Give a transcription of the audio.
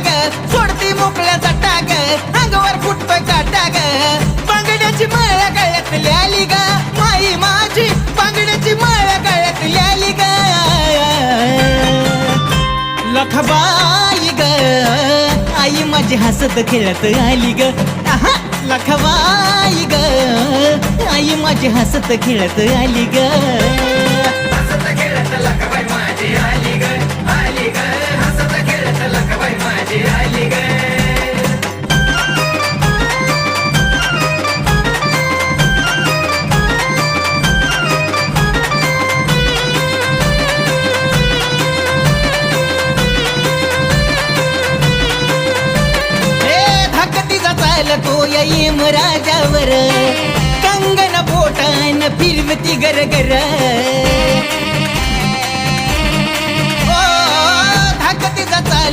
ग सोडती मोकळ्याचा टाग अंगावर फुटतोय काटा ग बांगड्याची माळ गळ्यातली आली ग माई माझी बांगड्याची माळ गळ्यातली आली ग लखबाई ग आई माझी हसत खेळत आली ग लखबाई ग आई माझी हसत खेळत आली ग हसत खेळत लखबाई माझी आली ग हसत खेळत लखबाई माझी आली ग तो येईम राजावर कंगन बोटान फिरवती गरगर